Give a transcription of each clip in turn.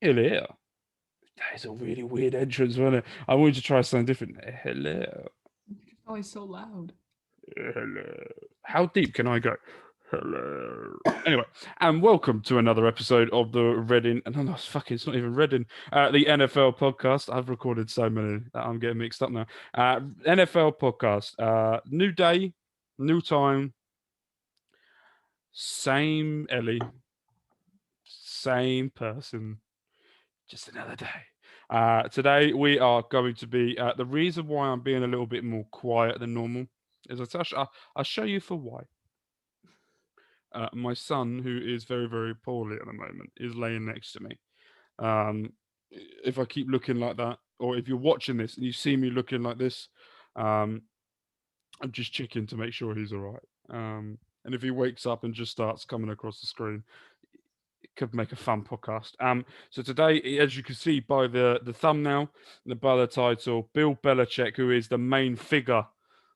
Hello. That is a really weird entrance, wasn't it? I wanted to try something different. Hello. It's always so loud. Hello. How deep can I go? Hello. Anyway, and welcome to another episode of the Reading. No, no, fuck it, it's not even Reading. The NFL podcast. I've recorded so many that I'm getting mixed up now. NFL podcast. New day, new time, same Ellie, same person, just another day. Today we are going to be. The reason why I'm being a little bit more quiet than normal is I'll show you for why. My son, who is very, very poorly at the moment, is laying next to me. Um, if I keep looking like that, or if you're watching this and you see me looking like this, um, I'm just checking to make sure he's all right. And if he wakes up and just starts coming across the screen, it could make a fun podcast. So today, as you can see by the thumbnail, and by the title, Bill Belichick, who is the main figure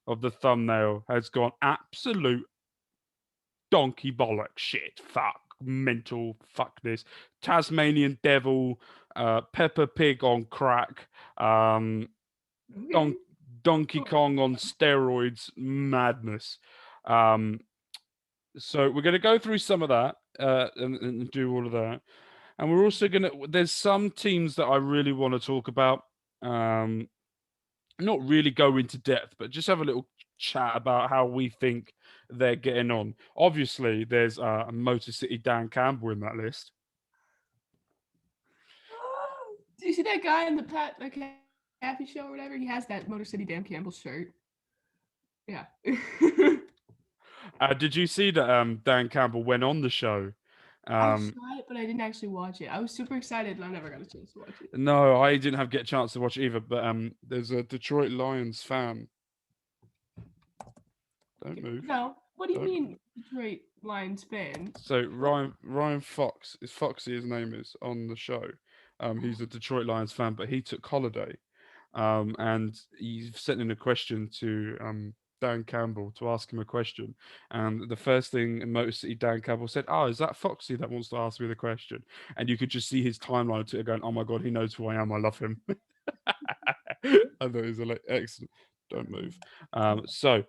of the thumbnail, has gone absolute donkey bollock shit. Fuck. Mental. Fuck this. Tasmanian devil. Pepper Pig on crack. Okay. Don- Donkey Kong on steroids. Madness. Um, so we're going to go through some of that and do all of that. And we're also going to, there's some teams that I really want to talk about. Um, not really go into depth, but just have a little chat about how we think they're getting on. Obviously, there's Motor City Dan Campbell in that list. Do you see that guy in the Pat McAfee show or whatever? He has that Motor City Damn Campbell shirt. Yeah. Did you see that Dan Campbell went on the show? I Um, saw it, but I didn't actually watch it. I was super excited, and I never got a chance to watch it. no, I didn't have get a chance to watch it either. But there's a Detroit Lions fan. Don't move. No, what do you Don't mean, move. Detroit Lions fan? So What? Ryan Fox is Foxy. His name is on the show. He's a Detroit Lions fan, but he took holiday. And he sent in a question to Dan Campbell to ask him a question. And the first thing Motor City Dan Campbell said, "Oh, is that Foxy that wants to ask me the question?" And you could just see his timeline to it going, "Oh my god, he knows who I am. I love him." I thought it was excellent. Don't move. So,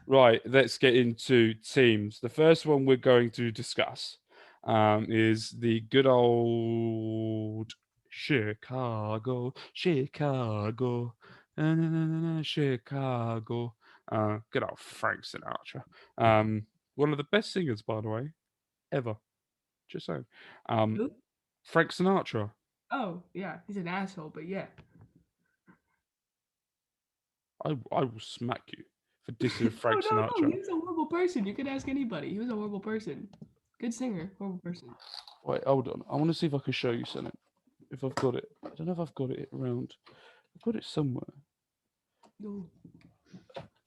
right, let's get into teams. The first one we're going to discuss is the good old Chicago, Chicago, Chicago. Good old Frank Sinatra. One of the best singers, by the way, ever. Just saying. Um, Who? Frank Sinatra. Oh, yeah, he's an asshole, but yeah. I will smack you for dissing Frank No, Sinatra. he was a horrible person. You could ask anybody. He was a horrible person. Good singer, horrible person. Wait, hold on. I want to see if I can show you something. If I've got it. I don't know if I've got it around. I've got it somewhere. No.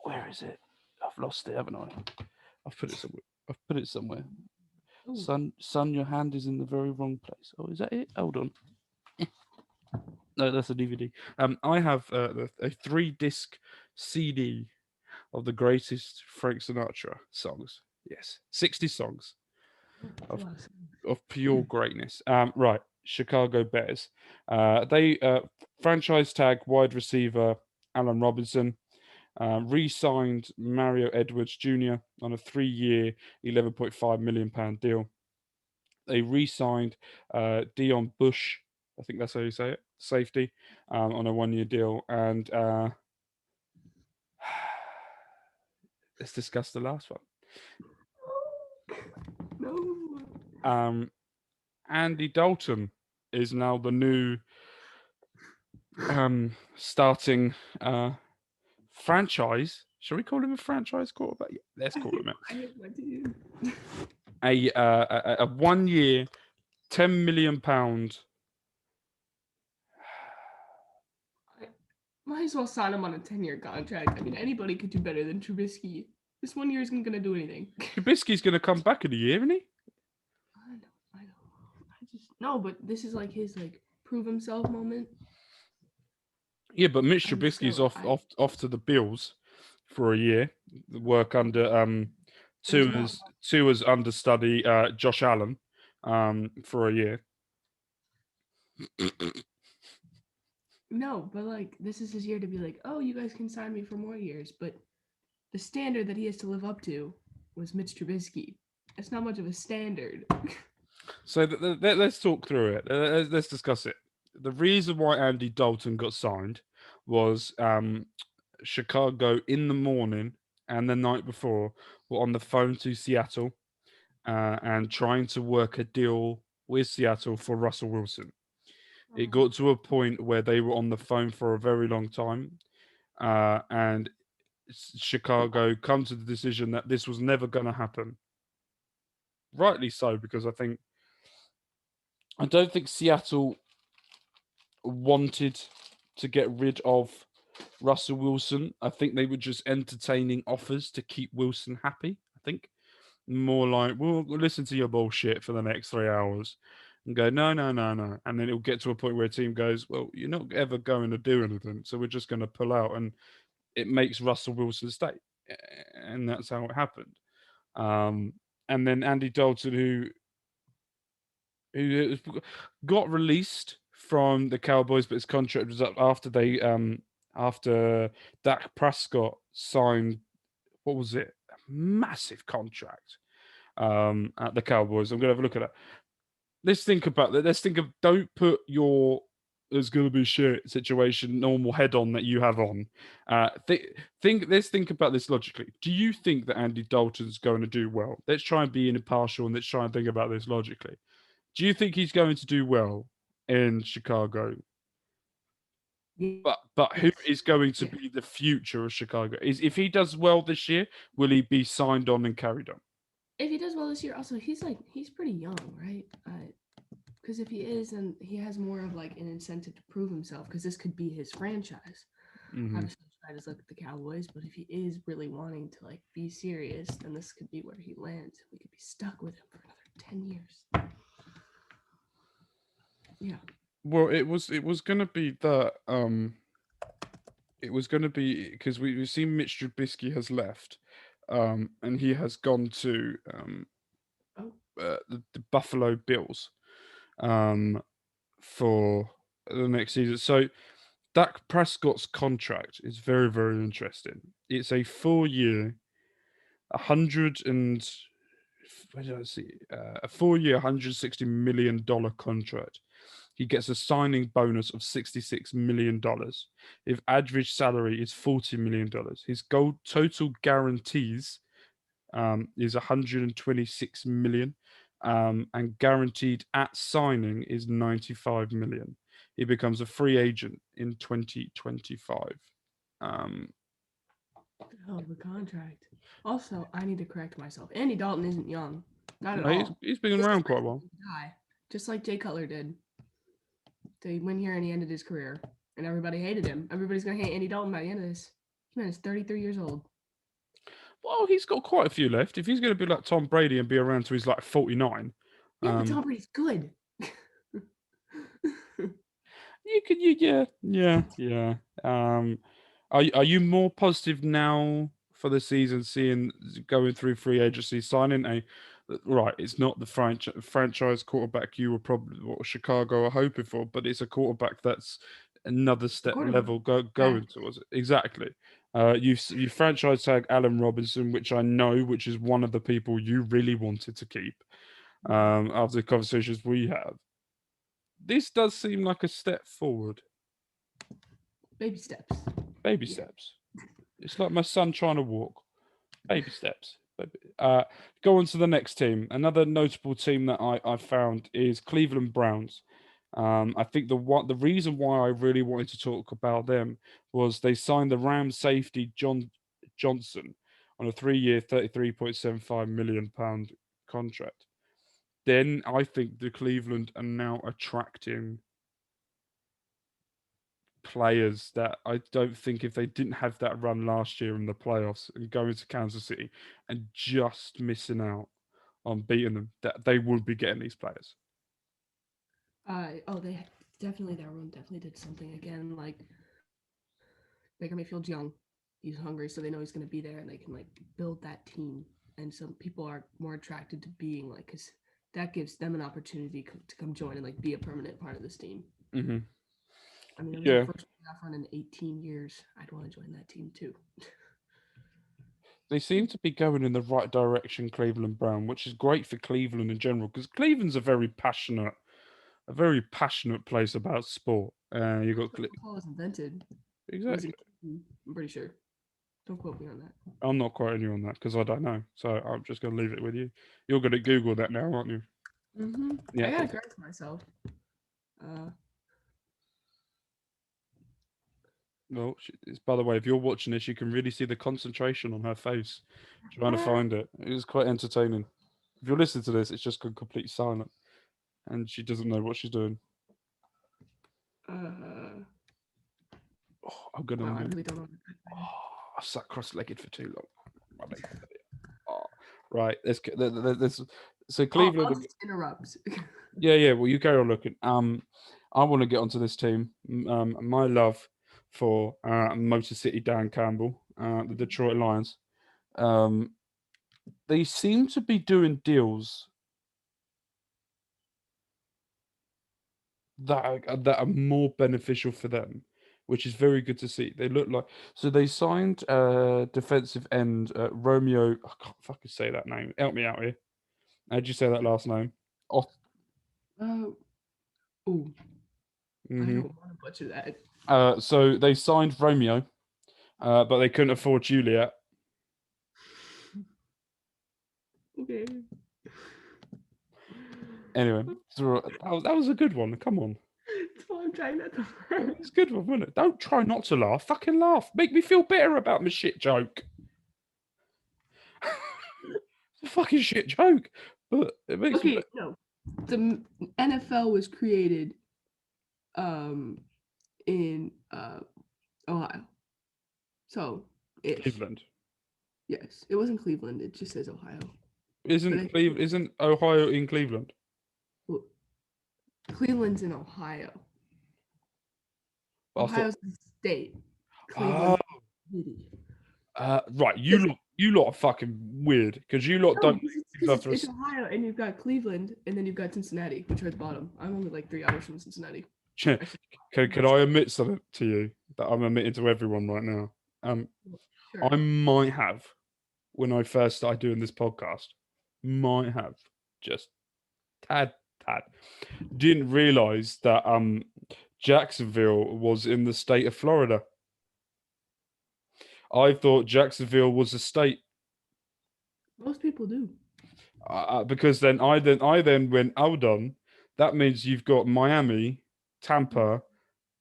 Where is it? I've lost it, haven't I? I've put it somewhere. I've put it somewhere. Oh. Son, your hand is in the very wrong place. Oh, is that it? Hold on. No, that's a DVD. I have a 3 disc CD of the greatest Frank Sinatra songs. Yes, 60 songs That's a of lot of songs. pure greatness. Right, Chicago Bears. They franchise tag wide receiver Allen Robinson. Re-signed Mario Edwards Jr. on a 3-year, £11.5 million deal. They re-signed Dion Bush, I think that's how you say it, safety, on a 1-year deal. And let's discuss the last one. No. Um, Andy Dalton is now the new starting franchise. Shall we call him a franchise quarterback? Yeah, let's call him it. I hate my team. A 1-year, £10 million. Might as well sign him on a 10-year contract. I mean, anybody could do better than Trubisky. This 1 year isn't going to do anything. Trubisky's going to come back in a year, isn't he? I know. I just no, but this is like his prove himself moment. Yeah, but Mitch I'm Trubisky's still off to the Bills for a year. Work under there's more. Tua's understudy Josh Allen for a year. No, but like this is his year to be like, oh, you guys can sign me for more years. But the standard that he has to live up to was Mitch Trubisky. It's not much of a standard. So let's talk through it. Let's discuss it. The reason why Andy Dalton got signed was Chicago in the morning and the night before were on the phone to Seattle and trying to work a deal with Seattle for Russell Wilson. It got to a point where they were on the phone for a very long time, and Chicago come to the decision that this was never going to happen. Rightly so, because I don't think Seattle wanted to get rid of Russell Wilson. I think they were just entertaining offers to keep Wilson happy. I think more like we'll listen to your bullshit for the next 3 hours and go no no no no, and then it'll get to a point where a team goes, well, you're not ever going to do anything, so we're just going to pull out, and it makes Russell Wilson stay, and that's how it happened. Um, and then Andy Dalton, who got released from the Cowboys, but his contract was up after after Dak Prescott signed, what was it, a massive contract at the Cowboys. I'm gonna have a look at that. Let's think about that. Let's think of, don't put your there's gonna be shit situation normal head on that you have on. Let's think about this logically. Do you think that Andy Dalton's going to do well? Let's try and be impartial and let's try and think about this logically. Do you think he's going to do well in Chicago? But who Yes. is going to Yeah. be the future of Chicago? Is if he does well this year, will he be signed on and carried on? If he does well this year, also he's pretty young, right? Because if he is, then he has more of like an incentive to prove himself. Because this could be his franchise. Mm-hmm. Obviously, try to look at the Cowboys, but if he is really wanting to like be serious, then this could be where he lands. We could be stuck with him for another 10 years. Yeah. Well, it was gonna be that it was gonna be because we've seen Mitch Trubisky has left, and he has gone to Oh, the Buffalo Bills um for the next season. So Dak Prescott's contract is very, very interesting. It's a 4 year, 100 and where did I see? A 4 year, $160 million contract. He gets a signing bonus of $66 million. If average salary is $40 million, his goal total guarantees is 126 million, and guaranteed at signing is 95 million. He becomes a free agent in 2025. Um, hell of a contract. Also, I need to correct myself. Andy Dalton isn't young, not at no, he's all. he's been This is around where quite a he's while. going to die, just like Jay Cutler did. They went here and he ended his career, and everybody hated him. Everybody's gonna hate Andy Dalton by the end of this. This man is 33 years old. Well, he's got quite a few left. If he's going to be like Tom Brady and be around till he's like 49, Yeah, but um, Tom Brady's good. yeah. Are you more positive now for the season, seeing going through free agency, signing a right? It's not the franchise quarterback you were probably what Chicago are hoping for, but it's a quarterback that's another The step quarterback. level Yeah. going towards it. Exactly. You franchise tag Allen Robinson, which I know, which is one of the people you really wanted to keep. After the conversations we have, this does seem like a step forward. Baby steps. Baby Yeah. steps. It's like my son trying to walk. Baby steps. Go on to the next team. Another notable team that I found is Cleveland Browns. I think the reason why I really wanted to talk about them was they signed the Rams safety John Johnson on a 3 year, £33.75 million contract. Then I think the Cleveland are now attracting players that I don't think, if they didn't have that run last year in the playoffs and going to Kansas City and just missing out on beating them, that they would be getting these players. Oh, they definitely that run definitely did something again. Like Baker Mayfield's young, he's hungry, so they know he's going to be there, and they can like build that team. And some people are more attracted to being like his that gives them an opportunity to come join and like be a permanent part of this team. Hmm. I mean, it was our Yeah, first playoff run in 18 years. I'd want to join that team too. they seem to be going in the right direction, Cleveland Brown, which is great for Cleveland in general because Cleveland's a very passionate place about sport. You got Football was invented. It was in exactly. Cleveland, I'm pretty sure. Don't quote me on that. I'm not quoting you on that because I don't know, so I'm just going to leave it with you. You're going to Google that now, aren't you? I Yeah. gotta correct myself. Uh, Well, it's, by the way, if you're watching this, you can really see the concentration on her face trying to find it. It is quite entertaining. If you're listening to this, it's just gone completely silent, and she doesn't know what she's doing. uh, Oh, I'm gonna wow, I lose. really don't know. Oh, I sat cross-legged for too long. My legs are there. Oh, right. Let's. So I'll Cleveland. just interrupt. Yeah, yeah. Well, you carry on looking. I want to get onto this team. My love for Motor City Dan Campbell, the Detroit Lions. Um, they seem to be doing deals that are more beneficial for them, which is very good to see. They look like so they signed defensive end Romeo. I can't fucking say that name. Help me out here. How'd you say that last name? Oh, uh, oh, I mm-hmm. don't want to butcher that. So they signed Romeo, but they couldn't afford Juliet. Okay. Anyway, so that was a good one. Come on. That's why I'm trying not to It laugh. was a good one, wasn't it? Don't try not to laugh. Fucking laugh. Make me feel better about my shit joke. It's a fucking shit joke. But it makes me. Okay, no. The NFL was created um in Ohio. So ish. Cleveland. Yes. It wasn't Cleveland, it just says Ohio. But Isn't Ohio in Cleveland? well, Cleveland's in Ohio. I thought. Ohio's the state. Oh, Cleveland's the city. right. Because You lot are fucking weird because you lot no, don't because things after it's us. Ohio and you've got Cleveland and then you've got Cincinnati, which are at the bottom. I'm only like 3 hours from Cincinnati. Actually, Can I admit something to you that I'm admitting to everyone right now? Um, sure. I might have when I first started doing this podcast, might have just tad tad didn't realize that Jacksonville was in the state of Florida. I thought Jacksonville was a state Most people do. because then I then went, hold on, that means you've got Miami, Tampa,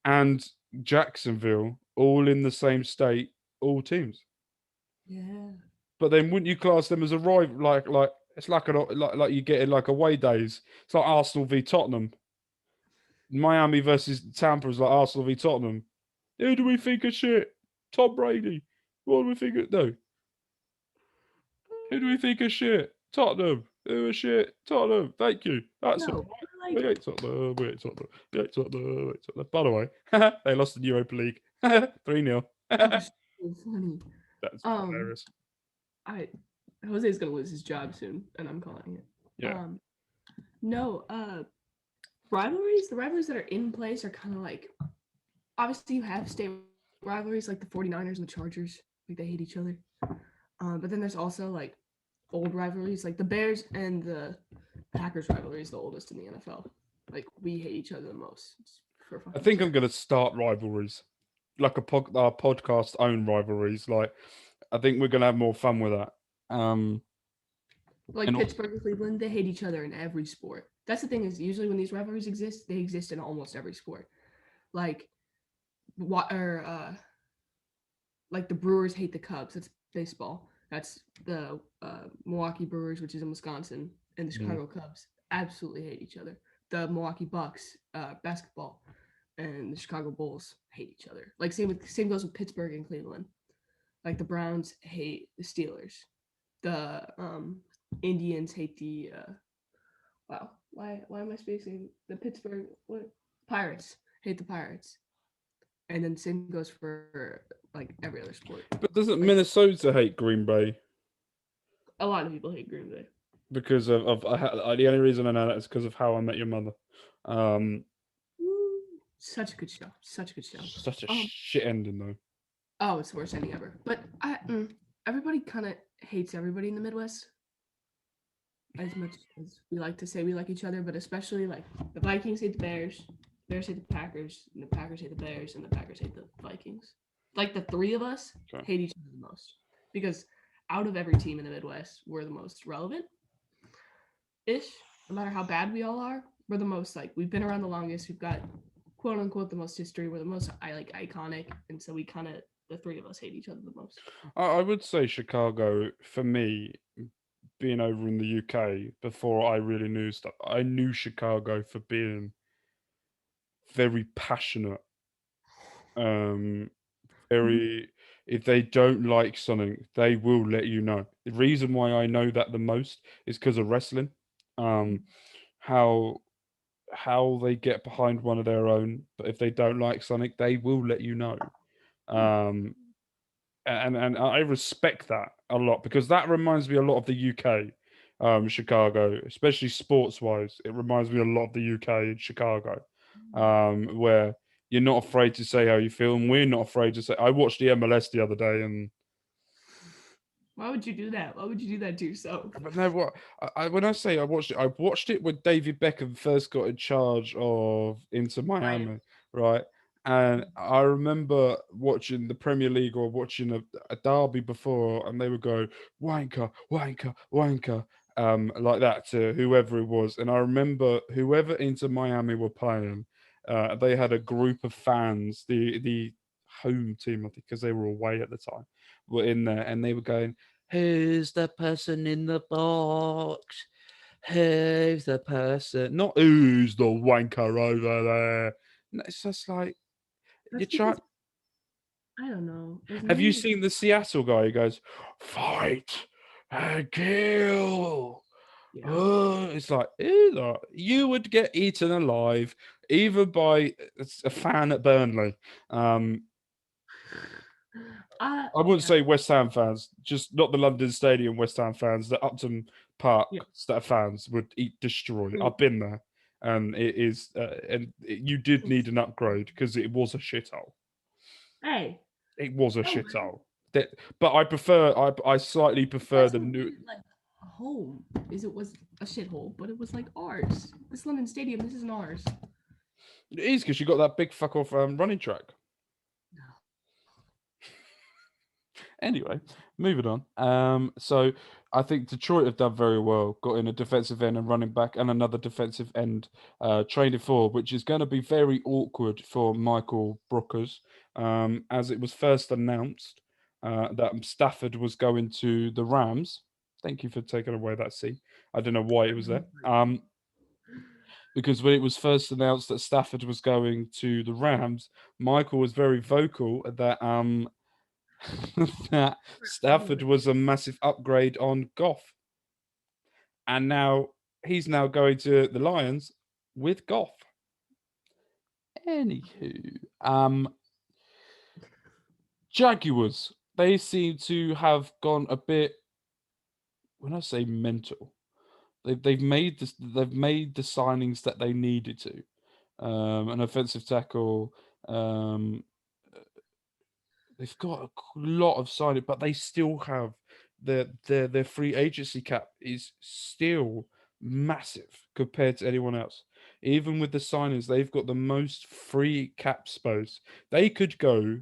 and Jacksonville all in the same state, all teams. Yeah. But then wouldn't you class them as a rival? Like it's like like you get in like away days. It's like Arsenal v Tottenham. Miami versus Tampa is like Arsenal v Tottenham. Who do we think of shit? Tom Brady. What do we think of no? Who do we think of shit? Tottenham. Who are shit? Tottenham. Thank you. That's all No, right. but We like, ain't Tottenham. We ain't Tottenham. We ain't Tottenham. We ain't Tottenham. By the way, they lost in Europa League. 3-0. that was so funny. That's Um, hilarious. I Jose's gonna lose his job soon, and I'm calling it. Yeah. No, rivalries. The rivalries that are in place are kind of like obviously you have state rivalries like the 49ers and the Chargers, like they hate each other. But then there's also like old rivalries, like the Bears and the Packers rivalry is the oldest in the NFL. Like we hate each other the most. It's for I fucking think I'm sure. going to start rivalries, like our podcast own rivalries. Like, I think we're going to have more fun with that. Like And Pittsburgh and Cleveland, they hate each other in every sport. That's the thing is usually when these rivalries exist, they exist in almost every sport. Like what or like the Brewers hate the Cubs. That's baseball. That's the Milwaukee Brewers, which is in Wisconsin, and the Mhm. Chicago Cubs absolutely hate each other. The Milwaukee Bucks, basketball, and the Chicago Bulls hate each other. Like same goes with Pittsburgh and Cleveland. Like the Browns hate the Steelers. The Indians hate the wow. Why am I spacing the Pittsburgh what Pirates hate the Pirates. And then same goes for like every other sport. But doesn't Like Minnesota hate Green Bay? a lot of people hate Green Bay. because the only reason I know that is because of How I Met Your Mother. Um, Woo. Such a good show. Such a good show. Such a Um. shit ending though. Oh, it's the worst ending ever. But everybody kind of hates everybody in the Midwest. As much as we like to say we like each other, but especially like the Vikings hate the Bears hate the Packers, and the Packers hate the Bears, and the Packers hate the Vikings. Like the three of us Okay. hate each other the most because out of every team in the Midwest, we're the most relevant ish. No matter how bad we all are, we're the most like we've been around the longest. We've got quote unquote the most history. We're the most iconic, and so we kind of the three of us hate each other the most. I would say Chicago for me, being over in the UK before I really knew stuff. I knew Chicago for being very passionate. Um, very. If they don't like something, they will let you know. The reason why I know that the most is because of wrestling. Um, how they get behind one of their own, but if they don't like something, they will let you know. Um, and I respect that a lot because that reminds me a lot of the UK, Chicago, especially sports wise. It reminds me a lot of the UK and Chicago, where you're not afraid to say how you feel, and we're not afraid to say. I watched the MLS the other day, and Why would you do that? Why would you do that to yourself? but no, what when I say I watched it when David Beckham first got in charge of Inter Right. Miami, right? And I remember watching the Premier League or watching a derby before, and they would go wanker, wanker, wanker, like that to whoever it was. And I remember whoever Inter Miami were playing, they had a group of fans, the home team, I think, because they were away at the time, were in there, and they were going, "Who's the person in the box? Who's the person? Not who's the wanker over there." No, it's just like you That's try. because I don't know. There's Have you many. seen the Seattle guy who goes, "Fight and kill"? Yeah. Oh, it's like either you would get eaten alive either by a fan at Burnley. I wouldn't Yeah. say West Ham fans, just not the London Stadium West Ham fans. The Upton Park Yeah. fans would eat destroy. Mm. I've been there, and it is, you did need It's- an upgrade because it was a shithole. Hey, It was a no, man. shithole. That, but I prefer, I slightly prefer That's the what new. made it like a home. Is it was a shithole, but it was like ours. This London Stadium, this isn't ours. It is because you got that big fuck off running track. No. Anyway, moving on. So I think Detroit have done very well. Got in a defensive end and running back, and another defensive end training for, which is going to be very awkward for Michael Brookers, as it was first announced that Stafford was going to the Rams. Thank you for taking away that scene. I don't know why it was there. Because when it was first announced that Stafford was going to the Rams, Michael was very vocal that that Stafford was a massive upgrade on Goff, and now he's now going to the Lions with Goff. Anywho, Jaguars, they seem to have gone a bit. When I say mental, they've made the signings that they needed to. An offensive tackle. Um, they've got a lot of signing, but they still have their free agency cap is still massive compared to anyone else. Even with the signings, they've got the most free cap space. They could go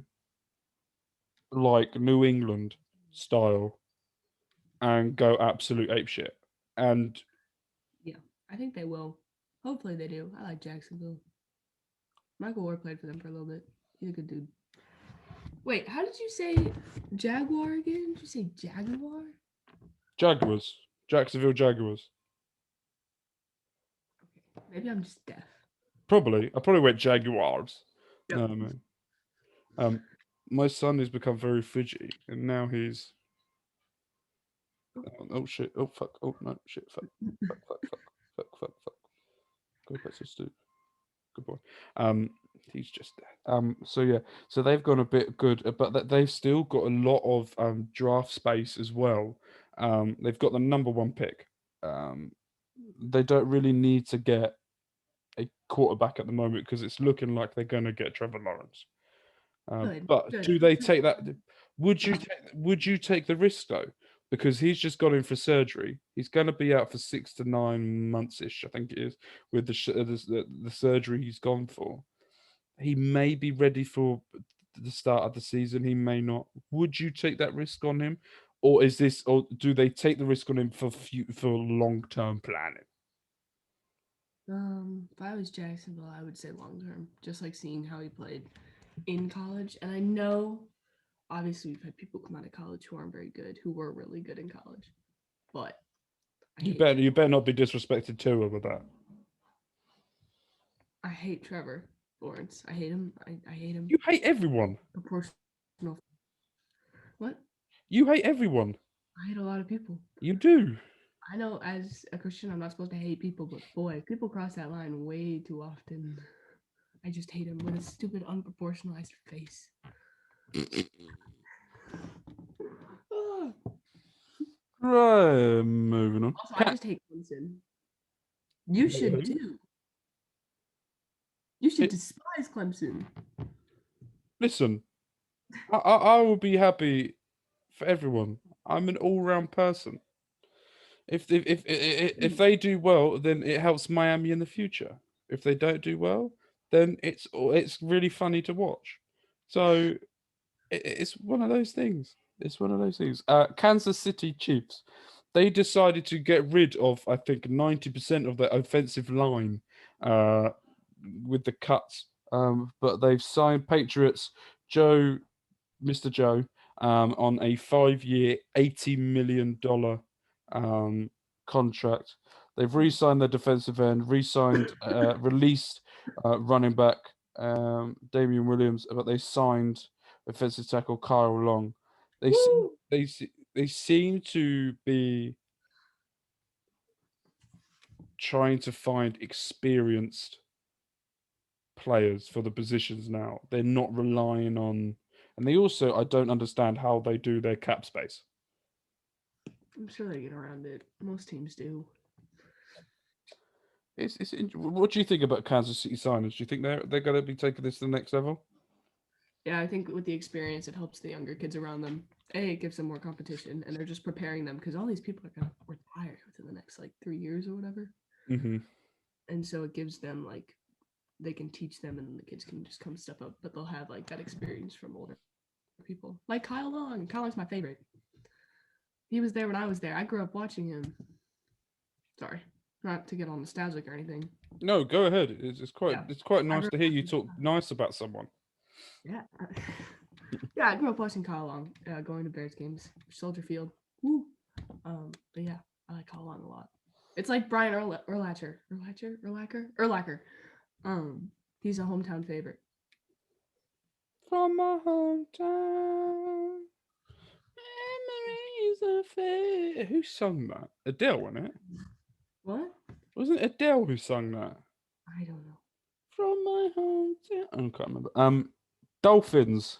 like New England style and go absolute apeshit. And Yeah, I think they will. Hopefully they do. I like Jacksonville. Michael Ward played for them for a little bit. He's a good dude. Wait, how did you say Jaguar again? Did you say Jaguar? Jaguars, Jacksonville Jaguars. Okay, maybe I'm just deaf. I probably went Jaguars. Yep. No, I mean, um, my son has become very fidgety, and now he's oh shit! Oh fuck! Oh no! Shit! Fuck! Fuck! Fuck! Fuck! Fuck! Fuck! Fuck! Go back to sleep. Good boy. He's just dead. So yeah. So they've gone a bit good, but they've still got a lot of draft space as well. They've got the number one pick. um, they don't really need to get a quarterback at the moment because it's looking like they're going to get Trevor Lawrence. Good, But good. do they take that? Would you take the risk though? Because he's just gone in for surgery. He's going to be out for 6 to 9 months ish, I think it is, with the surgery he's gone for. He may be ready for the start of the season. He may not. Would you take that risk on him, or is this, or do they take the risk on him for long term planning? If I was Jacksonville, I would say long term, just like seeing how he played in college. And I know, obviously, we've had people come out of college who aren't very good, who were really good in college, but I hate You better not be disrespected to her with that. I hate Trevor Lawrence. I hate him. I hate him. You hate everyone. Proportional. What? You hate everyone. I hate a lot of people. You do. I know as a Christian, I'm not supposed to hate people, but boy, people cross that line way too often. I just hate him with a stupid, unproportionalized face. Right, moving on. Also, I just hate Clemson. You should too. You should despise Clemson. Listen, I will be happy for everyone. I'm an all-round person. If they do well, then it helps Miami in the future. If they don't do well, then it's really funny to watch. So it's one of those things. It's one of those things. Kansas City Chiefs, they decided to get rid of, I think, 90% of their offensive line with the cuts. But they've signed Patriots Joe, Mr. Joe, on a 5-year, $80 million contract. They've re-signed their defensive end, re-signed, released running back Damian Williams, but they signed offensive tackle Kyle Long. They seem Woo! they seem to be trying to find experienced players for the positions now. They're not relying on, and they also, I don't understand how they do their cap space. I'm sure they get around it. Most teams do. What do you think about Kansas City signers? Do you think they're going to be taking this to the next level? Yeah, I think with the experience, it helps the younger kids around them. A, it gives them more competition, and they're just preparing them because all these people are gonna retire within the next like 3 years or whatever. Mm-hmm. And so it gives them like they can teach them, and the kids can just come step up, but they'll have like that experience from older people, like Kyle Long. Kyle Long's my favorite. He was there when I was there. I grew up watching him. Sorry, not to get all nostalgic or anything. No, go ahead. Yeah, It's quite I nice grew to up hear you watching. talk nice about someone. Yeah, yeah. I grew up watching Kyle Long, going to Bears games, Soldier Field. Woo. But yeah, I like Kyle Long a lot. It's like Brian Urlacher. He's a hometown favorite. From my hometown, memories are fair. Who sung that? Adele, wasn't it? What? Wasn't it Adele who sung that? I don't know. From my hometown. I can't remember. Dolphins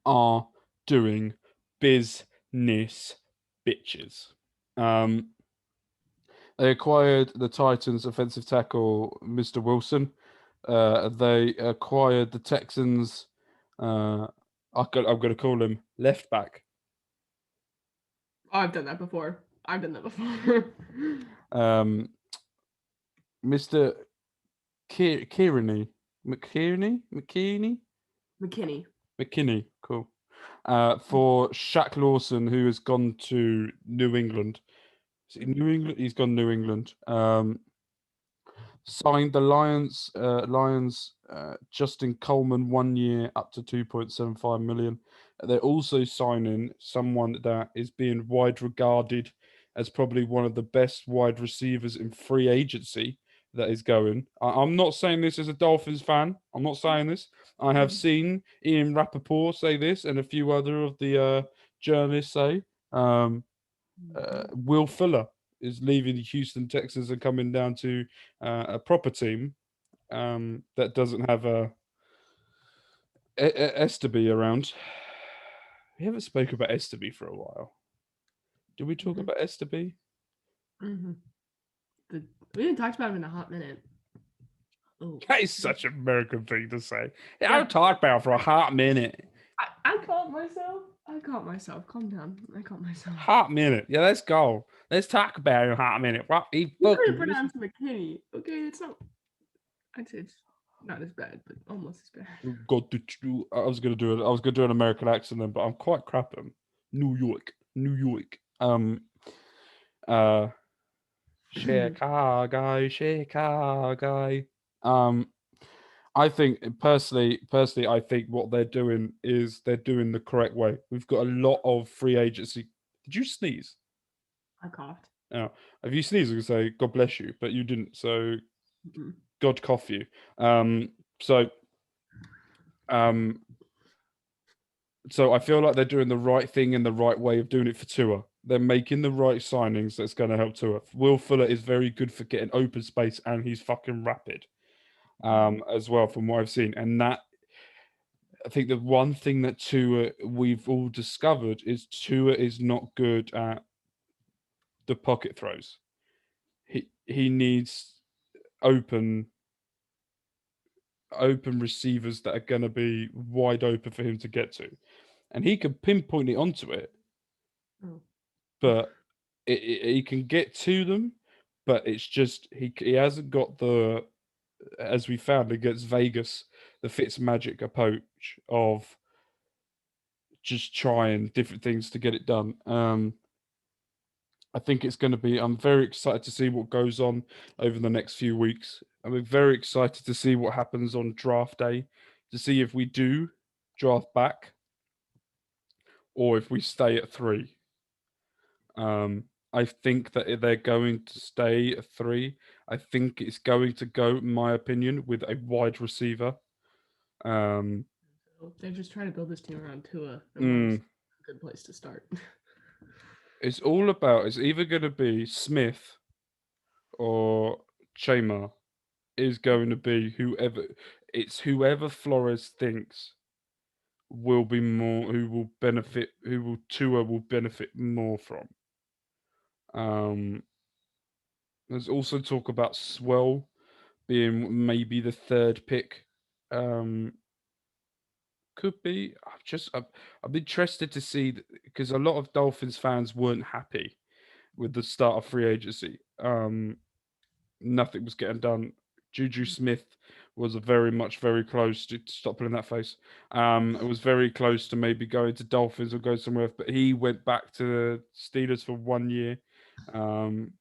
are doing business, bitches. Um, they acquired the Titans offensive tackle, Mr. Wilson. They acquired the Texans. I'm going to call him left back. Oh, I've done that before. I've done that before. Um, Mr. Kieran, McKinney, McKinney. McKinney. Cool. For Shaq Lawson, who has gone to New England. Is it New England? He's gone New England. Signed the Lions Justin Coleman 1 year up to 2.75 million. They're also signing someone that is being wide regarded as probably one of the best wide receivers in free agency that is going. I'm not saying this as a Dolphins fan. I'm not saying this. I have seen Ian Rappaport say this and a few other of the journalists say. Will Fuller is leaving the Houston Texans and coming down to a proper team that doesn't have Estaby around. We haven't spoken about Estaby for a while. Did we talk about Estaby? Mm-hmm. We haven't talked about him in a hot minute. Oh, That is such an American thing to say. Yeah, yeah. I'll talk about for a hot minute. I caught myself. I caught myself. Calm down. I caught myself. Hot minute. Yeah, let's go. Let's talk about it in a hot minute. What he You already fucking listen. pronounced McKinney. Okay, it's not. I'd say it's not as bad, but almost as bad. God, I was gonna do it. I was gonna do an American accent then, but I'm quite crap at 'em. New York, New York. Uh, Chicago, Chicago. Um, I think personally, I think what they're doing is they're doing the correct way. We've got a lot of free agency. Did you sneeze? I coughed. Now, if you sneeze, I could say God bless you, but you didn't. So Mm-mm. God cough you. So um, so I feel like they're doing the right thing in the right way of doing it for Tua. They're making the right signings that's going to help Tua. Will Fuller is very good for getting open space, and he's fucking rapid as well, from what I've seen. And that I think the one thing that Tua we've all discovered is Tua is not good at the pocket throws. He needs open open receivers that are going to be wide open for him to get to, and he can pinpoint it onto it, Oh. but he can get to them. But it's just he hasn't got the, as we found against Vegas, the Fitz magic approach of just trying different things to get it done. I think it's going to be. I'm very excited to see what goes on over the next few weeks. I'm very excited to see what happens on draft day, to see if we do draft back or if we stay at 3. I think that they're going to stay at 3. I think it's going to go, in my opinion, with a wide receiver. Um, So they're just trying to build this team around Tua, and mm, obviously a good place to start. it's all about. It's either going to be Smith or Chamar is going to be whoever. It's whoever Flores thinks will be more, who will benefit, who will Tua will benefit more from. Um, there's also talk about Swell being maybe the 3rd pick. Um, could be. I'm interested to see, because a lot of Dolphins fans weren't happy with the start of free agency. Nothing was getting done. Juju Smith was very close to stop putting that face. It was very close to maybe going to Dolphins or go somewhere else, but he went back to the Steelers for 1 year.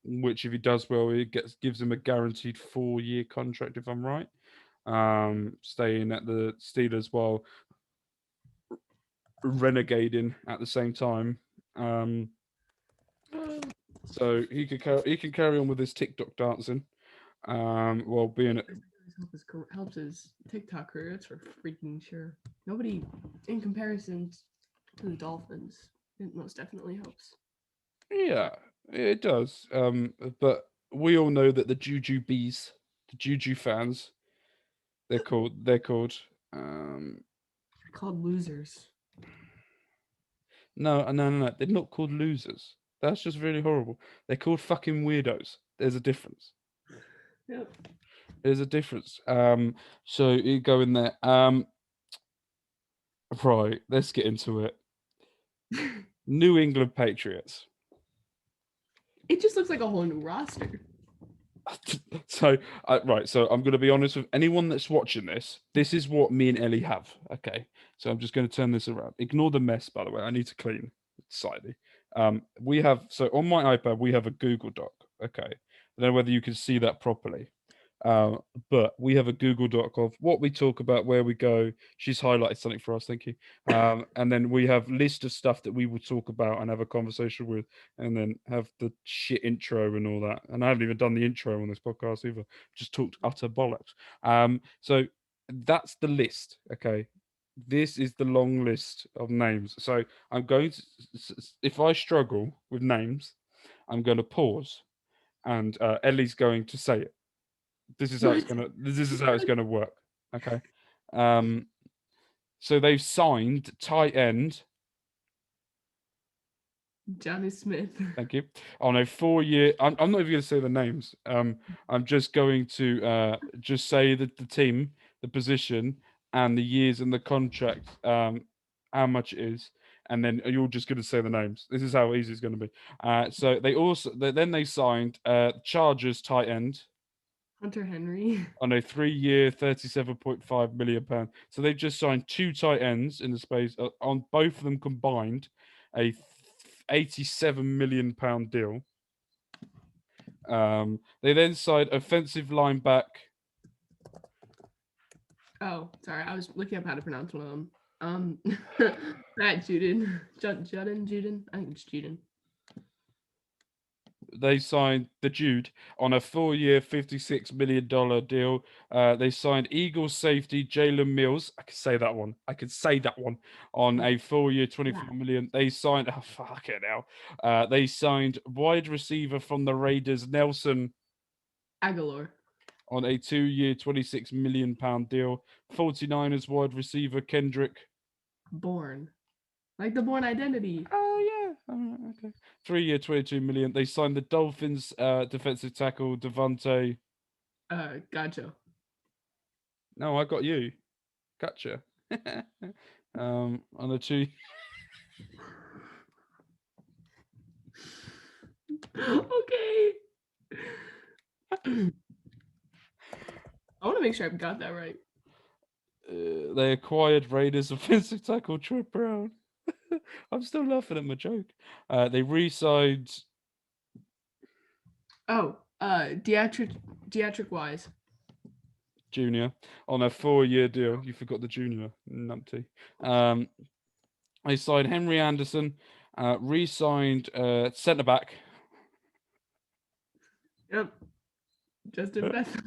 Which if he does well, it gives him a guaranteed 4-year contract, if I'm right. Staying at the Steelers while renegading at the same time. Um, so he can carry on with his TikTok dancing. While being at Helps his TikTok career. That's for freaking sure. Nobody, in comparison to the Dolphins, it most definitely helps. yeah, it does. But we all know that the Juju bees, the Juju fans, they're called. They're called losers. No. They're not called losers. That's just really horrible. They're called fucking weirdos. There's a difference. Yep. There's a difference. So you go in there. Right. Let's get into it. New England Patriots. It just looks like a whole new roster. So right, so I'm going to be honest with anyone that's watching this. This is what me and Ellie have. Okay, so I'm just going to turn this around. Ignore the mess, by the way. I need to clean slightly. We have, so on my iPad we have a Google Doc. Okay, I don't know whether you can see that properly. Uh, but we have a Google Doc of what we talk about, where we go. She's highlighted something for us, thank you. And then we have list of stuff that we will talk about and have a conversation with, and then have the shit intro and all that. And I haven't even done the intro on this podcast either. Just talked utter bollocks. So that's the list. Okay, this is the long list of names. So I'm going to, if I struggle with names, I'm going to pause, and Ellie's going to say it. What? This is how it's gonna work. Okay. Um so they've signed tight end Johnny Smith. Thank you. On a 4-year, I'm not even going to say the names. I'm just going to just say that the team, the position, and the years and the contract, how much it is, and then you're just going to say the names. This is how easy it's going to be. So then they signed Chargers tight end Hunter Henry. on a 3-year, £37.5 million. So they've just signed two tight ends in the space on both of them combined, a £87 million deal. They then signed offensive line back. Oh, sorry. I was looking up how to pronounce one of them. Matt Juden. Juden. I think it's Juden. They signed the Jude on a 4-year, $56 million deal. They signed Eagles safety Jalen Mills. I could say that one. On a 4-year, 24 million. They signed. Oh, fuck it now. They signed wide receiver from the Raiders Nelson Aguilar. on a 2-year, £26 million deal. 49ers wide receiver Kendrick. Bourne. Like the Bourne Identity. Oh yeah. Okay. 3-year, 22 million. They signed the Dolphins defensive tackle Devontae. Gotcha. No, I got you. Gotcha. On a 2. Okay. I want to make sure I've got that right. They acquired Raiders offensive tackle Troy Brown. I'm still laughing at my joke. They re-signed. Oh, Deatric Wise. Junior on a 4-year deal. You forgot the junior, numpty. They signed Henry Anderson, re-signed centre back. Yep. Justin Bethel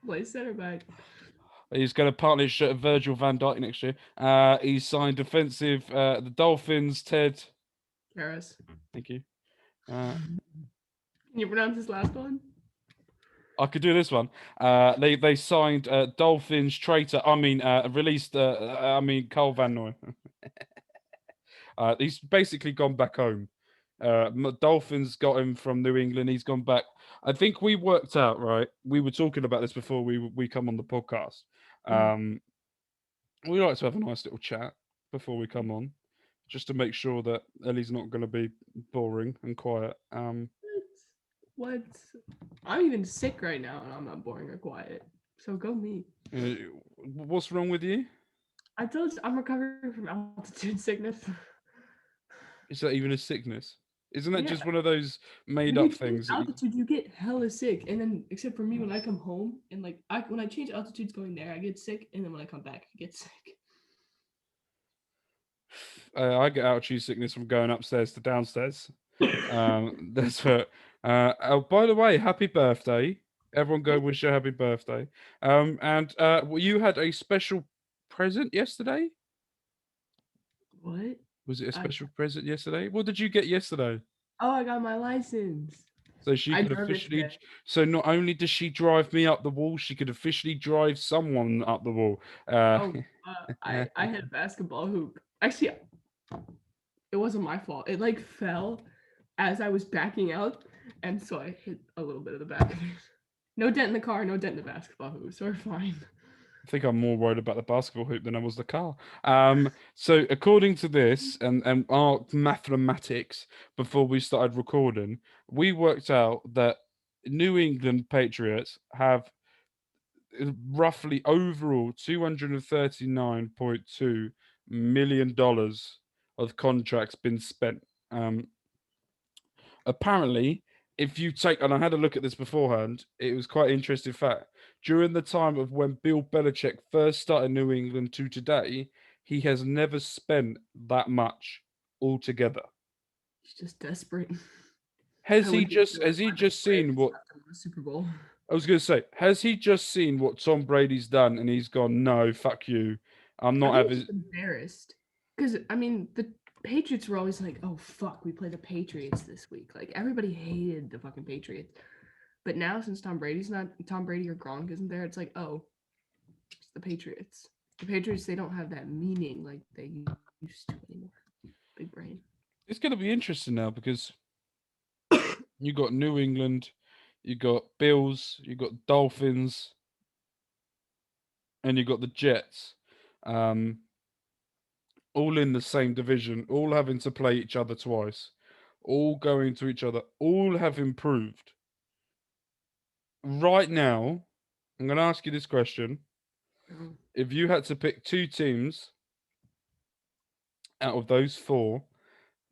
plays center back. He's going to partner Virgil van Dijk next year. He signed defensive the Dolphins Ted. Karras. Thank you. Can you pronounce his last one? I could do this one. They signed Dolphins traitor. Released. Cole Van Noy. He's basically gone back home. Dolphins got him from New England. He's gone back. I think we worked out, right? We were talking about this before we come on the podcast. We like to have a nice little chat before we come on, just to make sure that Ellie's not going to be boring and quiet. What? I'm even sick right now, and I'm not boring or quiet. So go me. What's wrong with you? I told you I'm recovering from altitude sickness. Is that even a sickness? Isn't that Yeah. just one of those made When up you change things? altitude, you get hella sick, and then except for me, when I come home and when I change altitudes going there, I get sick, and then when I come back, I get sick. I get altitude sickness from going upstairs to downstairs. That's what. Oh, by the way, happy birthday! Everyone, go wish her happy birthday. You had a special present yesterday. What? Was it a special present yesterday? What did you get yesterday? Oh, I got my license. So she I could drove officially. yesterday. So not only does she drive me up the wall, she could officially drive someone up the wall. I hit a basketball hoop. Actually, it wasn't my fault. It fell as I was backing out, and so I hit a little bit of the back of it. No dent in the car, no dent in the basketball hoop, so we're fine. I think I'm more worried about the basketball hoop than I was the car. So according to this and our mathematics before we started recording, we worked out that New England Patriots have roughly overall $239.2 million of contracts been spent. Apparently, if you take, and I had a look at this beforehand, it was quite interesting fact. During the time of when Bill Belichick first started New England to today, he has never spent that much altogether. He's just desperate. Has he just seen what Super Bowl? I was going to say? Has he just seen what Tom Brady's done, and he's gone, "No, fuck you. I'm not having." He's embarrassed because the Patriots were always like, "Oh fuck, we play the Patriots this week." Like everybody hated the fucking Patriots, but now since Tom Brady or Gronk isn't there, it's like, oh, it's the Patriots. The Patriots, they don't have that meaning like they used to anymore. Big brain. It's going to be interesting now because you got New England, you got Bills, you got Dolphins, and you got the Jets. Um, all in the same division, all having to play each other twice, all going to each other, all have improved. Right now, I'm going to ask you this question. Mhm. If you had to pick two teams out of those four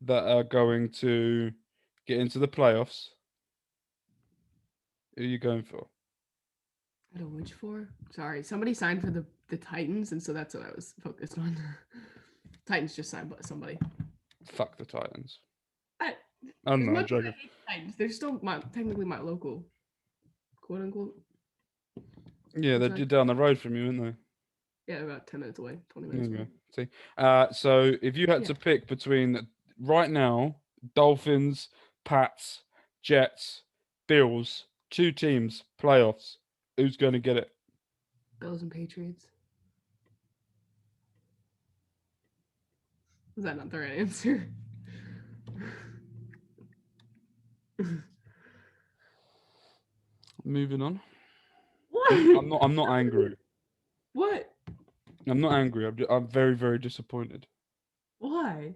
that are going to get into the playoffs, who are you going for? I don't know which for. Sorry, somebody signed for the Titans, and so that's what I was focused on. Titans just signed by somebody. Fuck the Titans. I, I'm as not much as joking. I hate the Titans, they're still technically my local, quote unquote. Yeah, they're What's that? down the road from you, aren't Yeah, about 10 minutes away, 20 minutes they? away. Okay. See, so if you had Yeah, to pick between right now, Dolphins, Pats, Jets, Bills, two teams, playoffs, who's going to get it? Bills and Patriots. Is that not the right answer? Moving on. What? I'm not. I'm not angry. What? I'm not angry. I'm very, very disappointed. Why?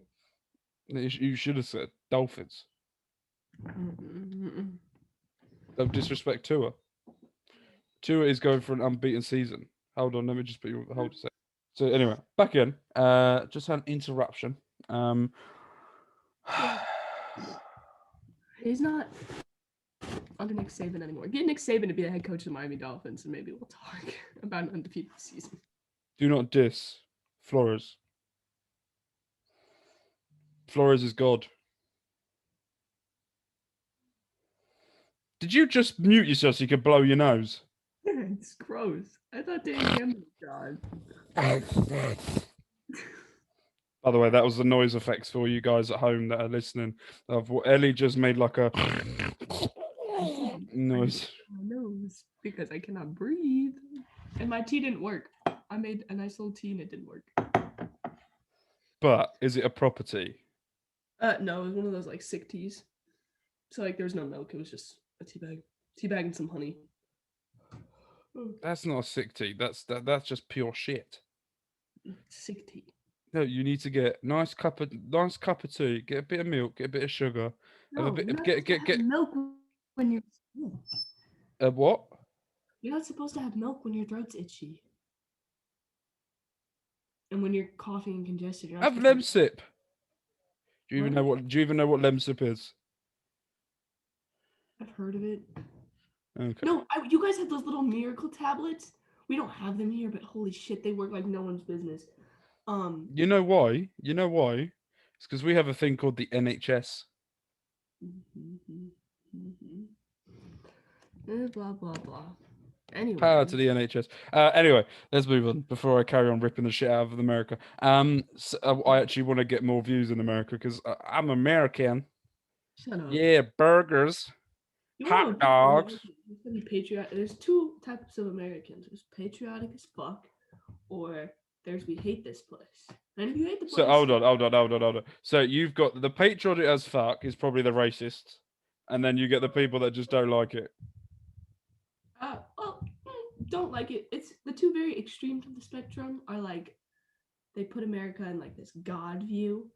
You should have said Dolphins. Mm-mm-mm. Don't disrespect Tua. Tua is going for an unbeaten season. Hold on, let me just put you on hold a sec. So anyway, back in. Just had an interruption. Um, He's not under Nick Saban anymore. Get Nick Saban to be the head coach of the Miami Dolphins, and maybe we'll talk about an undefeated season. do not diss Flores. Flores is God. Did you just mute yourself so you could blow your nose? It's gross. I thought Dan Campbell was God. By the way, that was the noise effects for you guys at home that are listening. Of what Ellie just made like a noise. My nose because I cannot breathe, and my tea didn't work. I made a nice little tea and it didn't work. But is it a property? No, it was one of those like sick teas. So like there was no milk. It was just a tea bag and some honey. That's not a sick tea. That's just pure shit. Sick tea. No, you need to get nice cup of tea. Get a bit of milk. Get a bit of sugar. Have a No, bit. you're not Get supposed to get have get. milk when you're sick. What? You're not supposed to have milk when your throat's itchy. And when you're coughing and congested, you're not Have supposed to have Lemsip. Do you even know what? what? Do you even know what Lemsip is? I've heard of it. Okay. No, you guys had those little miracle tablets. We don't have them here, but holy shit, they work like no one's business. You know why? You know why? It's because we have a thing called the NHS. Blah blah blah. Anyway, Power to the NHS. Anyway, let's move on before I carry on ripping the shit out of America. I actually want to get more views in America because I'm American. shut up. Yeah, burgers, You want to know hot what type of dogs. American? There's gonna be patriotic. There's two types of Americans. There's patriotic as fuck, or there's we hate this place. And if you hate the So place, hold on. So you've got the patriotic as fuck is probably the racists, and then you get the people that just don't like it. well, don't like it. It's the two very extremes of the spectrum are like they put America in like this God view,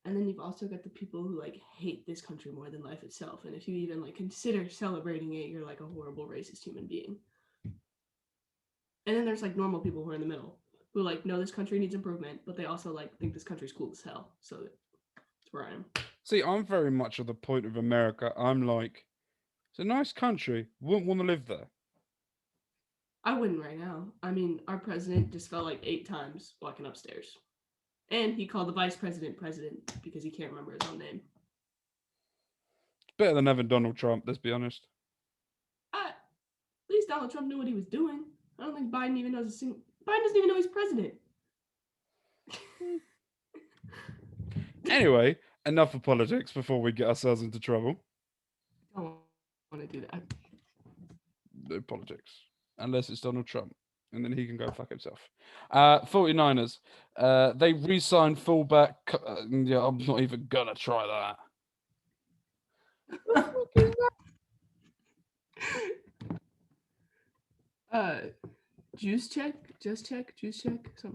and then you've also got the people who like hate this country more than life itself. And if you even like consider celebrating it, you're like a horrible racist human being. And then there's like normal people who are in the middle who like know this country needs improvement, but they also like think this country's cool as hell. So that's where I am. See, I'm very much of the point of America. I'm like, it's a nice country. Wouldn't want to live there. I wouldn't right now. I mean, our president just fell like 8 times walking upstairs. And he called the vice president president because he can't remember his own name. Better than having Donald Trump. Let's be honest. At least Donald Trump knew what he was doing. I don't think Biden even knows Biden doesn't even know he's president. Anyway, enough of politics before we get ourselves into trouble. I don't want to do that. No politics. Unless it's Donald Trump. and then he can go fuck himself. 49ers. They re-signed fullback. Yeah, I'm not even gonna try that. What the fuck is Uh, juice check, something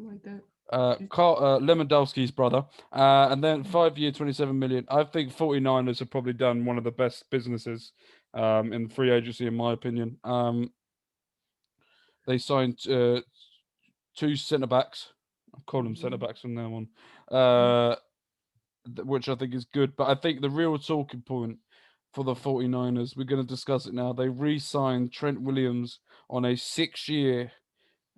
like that. Lewandowski's brother, and then 5 year, 27 million. I think 49ers have probably done one of the best businesses in free agency, in my opinion. They signed two centre backs. I'll call them centre backs from now on, which I think is good. But I think the real talking point for the 49ers, we're going to discuss it now. They re signed Trent Williams on a 6 year,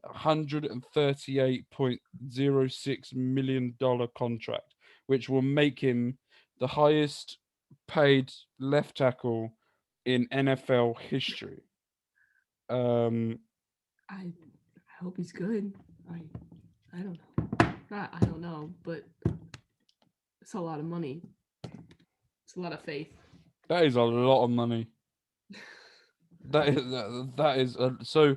$138.06 million contract, which will make him the highest paid left tackle in NFL history. Um, I hope he's good. I don't know. I don't know, but it's a lot of money. It's a lot of faith. that is a lot of money. That is so.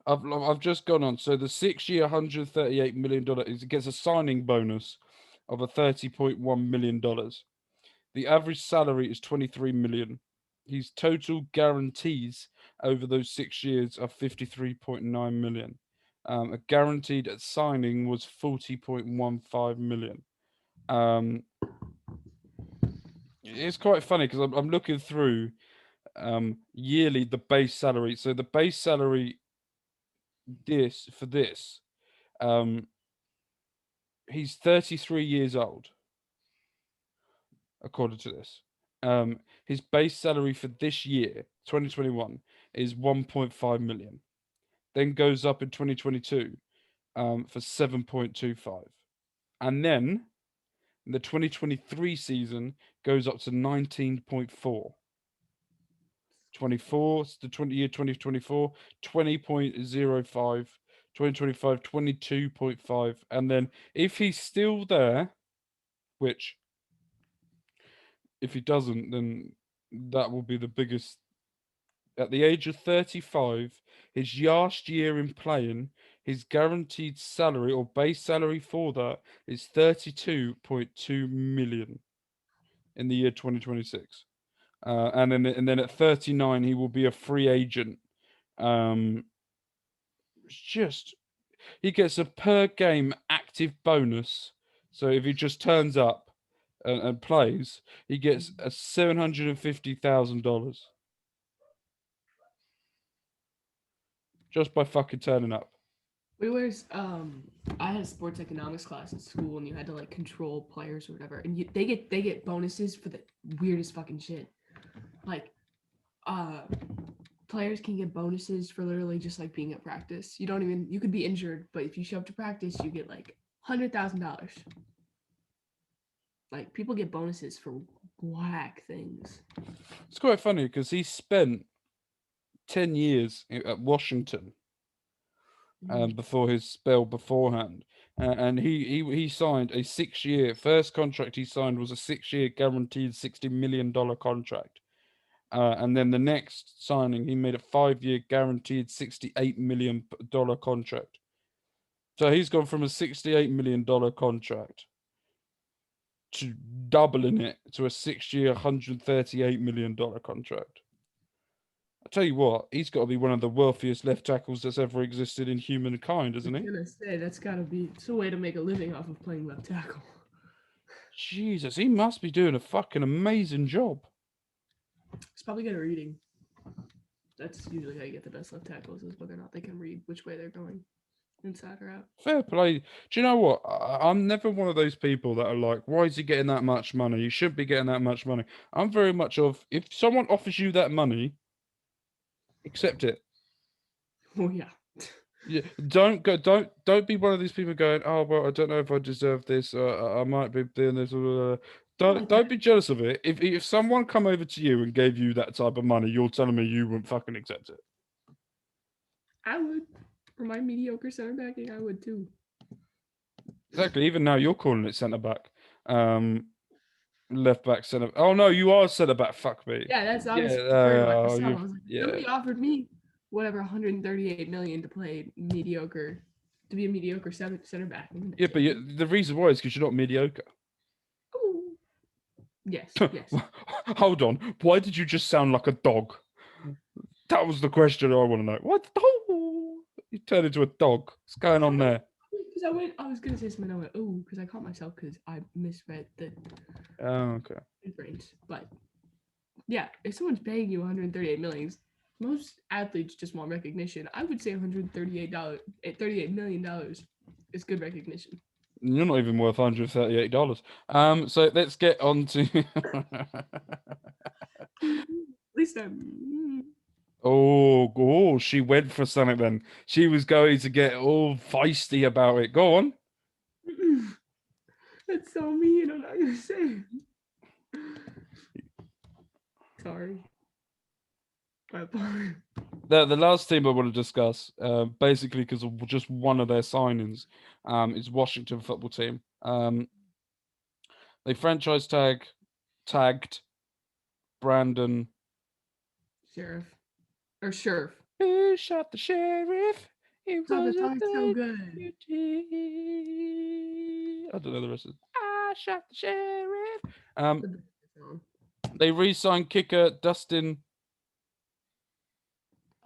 I've just gone on. So the 6 year, $138 million is, it gets a signing bonus of a $30.1 million. The average salary is 23 million. His total guarantees over those 6 years are 53.9 million. A guaranteed at signing was 40.15 million. It's quite funny because I'm looking through yearly the base salary. So the base salary this um he's 33 years old according to this. His base salary for this year, 2021, is 1.5 million. Then goes up in 2022 for 7.25. And then in the 2023 season goes up to 19.4. 24, the 20 year 2024, 20.05, 2025, 22.5. And then if he's still there, which if he doesn't, then that will be the biggest. At the age of 35, his last year in playing, his guaranteed salary or base salary for that is 32.2 million in the year 2026. And then at 39, he will be a free agent. Just he gets a per game active bonus. So if he just turns up and plays, he gets a $750,000 just by fucking turning up. I had a sports economics class in school, and you had to like control players or whatever, and they get bonuses for the weirdest fucking shit. Like, uh, players can get bonuses for literally just like being at practice. You could be injured, but if you show up to practice, you get like $100,000. Like, people get bonuses for whack things. It's quite funny because he spent 10 years at Washington before his spell beforehand. And he signed a 6 year first contract he signed was a 6 year guaranteed $60 million contract. And then the next signing, he made a 5 year guaranteed $68 million contract. So he's gone from a $68 million contract to doubling it to a 6 year, $138 million contract. I tell you what, he's got to be one of the wealthiest left tackles that's ever existed in humankind, I isn't was he? gonna say that's gotta be it's a way to make a living off of playing left tackle. Jesus, he must be doing a fucking amazing job. He's probably good at reading. That's usually how you get the best left tackles, is whether or not they can read which way they're going, inside or out. Fair play. Do you know what? I'm never one of those people that are like, why is he getting that much money? You shouldn't be getting that much money. I'm very much of, if someone offers you that money, accept it. Oh yeah. Yeah, don't be one of these people going, oh well, I don't know if I deserve this. I might be doing this. Not like Don't that. be jealous of it. If someone come over to you and gave you that type of money, you're telling me you wouldn't fucking accept it. I would. For my mediocre center backing, I would too. Exactly. Even now, you're calling it centre back, left back, centre. Oh no, you are centre back. Fuck me. Yeah, that's I Yeah. was referring to You. myself. I was like, Yeah. nobody offered me. whatever 138 million to play mediocre, to be a mediocre center back in the Yeah, next but decade. the reason why is because you're not mediocre. Ooh. Yes, yes. Hold on. Why did you just sound like a dog? That was the question I want to know. What? Oh, you turned into a dog. What's going on there? Because I was gonna say something. I went, ooh, because I caught myself because I misread the Oh, okay. brains. But yeah, if someone's paying you 138 million, most athletes just want recognition. I would say $38 million is good recognition. You're not even worth $138. So let's get on to. At least I'm. Oh, she went for something then. She was going to get all feisty about it. Go on. That's so mean. I'm not gonna say it. Sorry. My apologies. The last team I want to discuss, basically because of just one of their signings, is Washington football team. They franchise tagged Brandon. Sheriff. Or Sheriff. Who shot the sheriff? It Oh, was that a song's so good. deputy. I don't know the rest of it. I shot the sheriff. The best song. They re-signed kicker Dustin.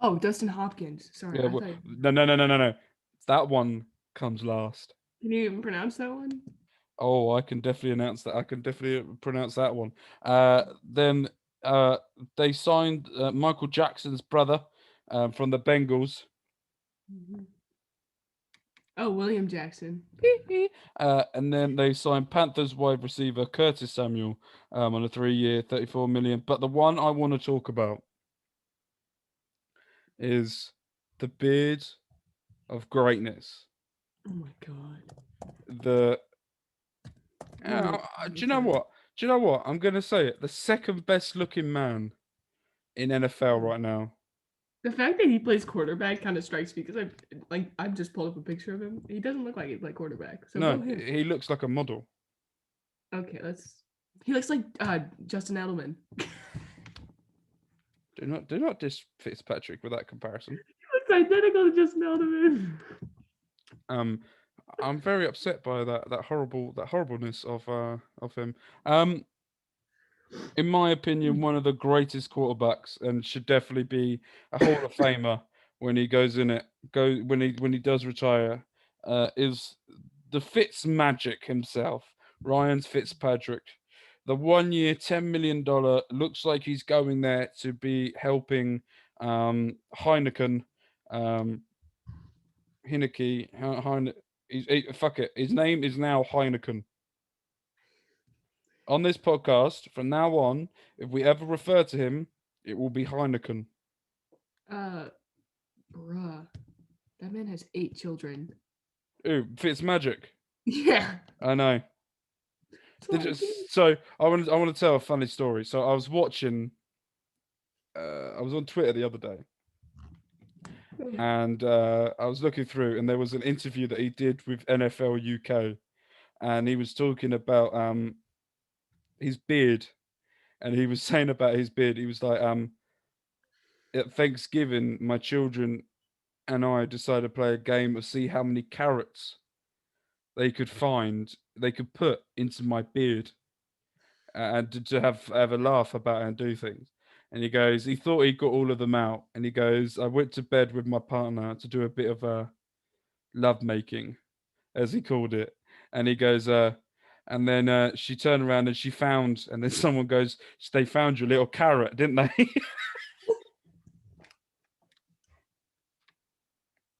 Oh, Dustin Hopkins. Sorry, Yeah, I thought. no. That one comes last. Can you even pronounce that one? Oh, I can definitely announce that. I can definitely pronounce that one. Then they signed Michael Jackson's brother from the Bengals. Mm-hmm. Oh, William Jackson. And then they signed Panthers wide receiver Curtis Samuel on a 3-year, 34 million. But the one I want to talk about is the beard of greatness. Oh my god. The Oh, do I'm you know sorry. what? Do you know what? I'm gonna say it. The second best looking man in NFL right now. The fact that he plays quarterback kind of strikes me because I've just pulled up a picture of him. He doesn't look like he play quarterback. So go No, him. he looks like a model. Okay, let's. He looks like Justin Edelman. Do not diss Fitzpatrick with that comparison. He looks identical to Justin Edelman. Um, I'm very upset by that horribleness of him. Um, in my opinion, one of the greatest quarterbacks and should definitely be a Hall of Famer when he goes in it. When he does retire, is the Fitz Magic himself, Ryan Fitzpatrick. The 1 year, $10 million looks like he's going there to be helping Heineken, um, fuck it. His name is now Heineken. On this podcast, from now on, if we ever refer to him, it will be Heineken. Uh, bruh, that man has 8 children. Ooh, Fitzmagic. Yeah, I know. that's a lot of kids. So I want to tell a funny story. So I was watching. I was on Twitter the other day, and I was looking through, and there was an interview that he did with NFL UK, and he was talking about his beard, and he was saying about his beard. He was like, at Thanksgiving, my children and I decided to play a game of see how many carrots they could put into my beard, and to have a laugh about it and do things. And he goes, he thought he got all of them out, and he goes, I went to bed with my partner to do a bit of love making, as he called it. And he goes, and then she turned around and she found, and then someone goes, they found your little carrot, didn't they?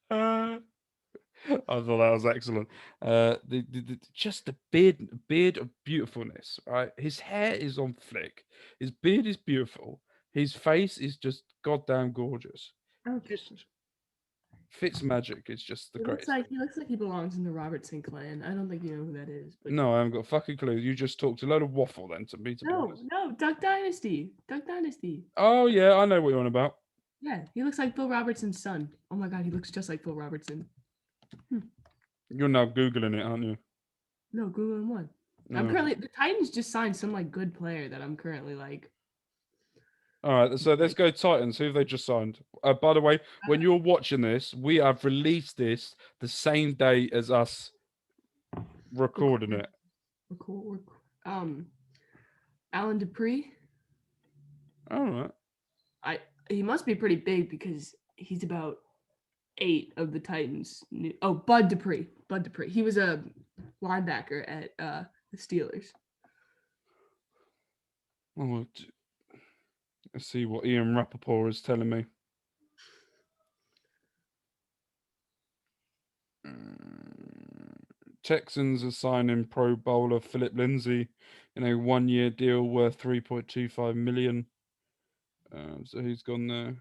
uh, I thought that was excellent. Just the beard of beautifulness, right? His hair is on flick. His beard is beautiful. His face is just goddamn gorgeous. Okay. Just Fitz Magic is just the He looks greatest like thing. he belongs in the Robertson clan. I don't think you know who that is, but No, I haven't got a fucking clue. You just talked a load of waffle then to me, to be no, honest. no, Duck Dynasty. Duck Dynasty. Oh yeah, I know what you're on about. Yeah, he looks like Phil Robertson's son. Oh my god, he looks just like Phil Robertson. You're now googling it, aren't you? No, Google and one. I'm No. currently the Titans just signed some like good player that I'm currently like. All right, so let's Like, go Titans. Who have they just signed? By the way, when you're watching this, we have released this the same day as us recording record, it. um, Alan Dupree. All right. I he must be pretty big because he's about 8 of the Titans. Oh, Bud Dupree. Bud Dupree. He was a linebacker at the Steelers. Oh, let's see what Ian Rappaport is telling me. Texans are signing Pro Bowler Philip Lindsay in a 1-year deal worth 3.25 million. So he's gone there.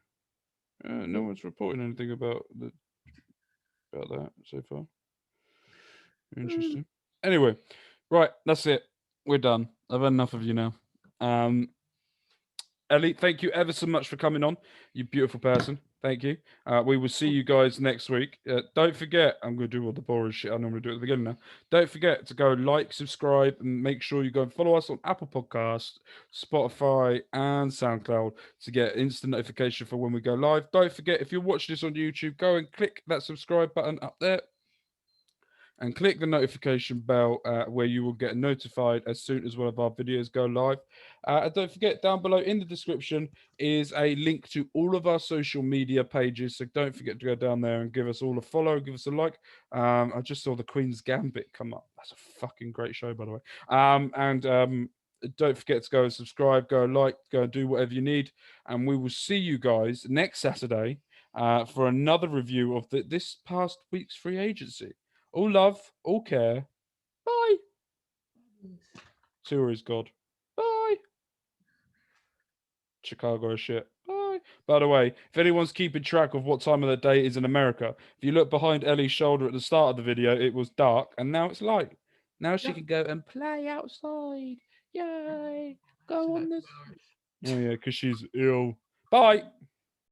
No one's reporting anything about that so far. Interesting. Anyway, right, that's it. We're done. I've had enough of you now. Ellie, thank you ever so much for coming on. You beautiful person. Thank you. We will see you guys next week. Don't forget, I'm going to do all the boring shit I normally do at the beginning now. Don't forget to go like, subscribe, and make sure you go and follow us on Apple Podcasts, Spotify, and SoundCloud to get instant notification for when we go live. Don't forget, if you're watching this on YouTube, go and click that subscribe button up there and click the notification bell where you will get notified as soon as one of our videos go live. And don't forget, down below in the description is a link to all of our social media pages. So don't forget to go down there and give us all a follow, give us a like. I just saw the Queen's Gambit come up. That's a fucking great show, by the way. Don't forget to go and subscribe, go and like, go and do whatever you need. And we will see you guys next Saturday for another review of this past week's free agency. All love, all care. Bye. Tour is God. Bye. Chicago is shit. Bye. By the way, if anyone's keeping track of what time of the day it is in America, if you look behind Ellie's shoulder at the start of the video, it was dark and now it's light. Now she can go and play outside. Yay. Go on this. Oh, yeah, because she's ill. Bye.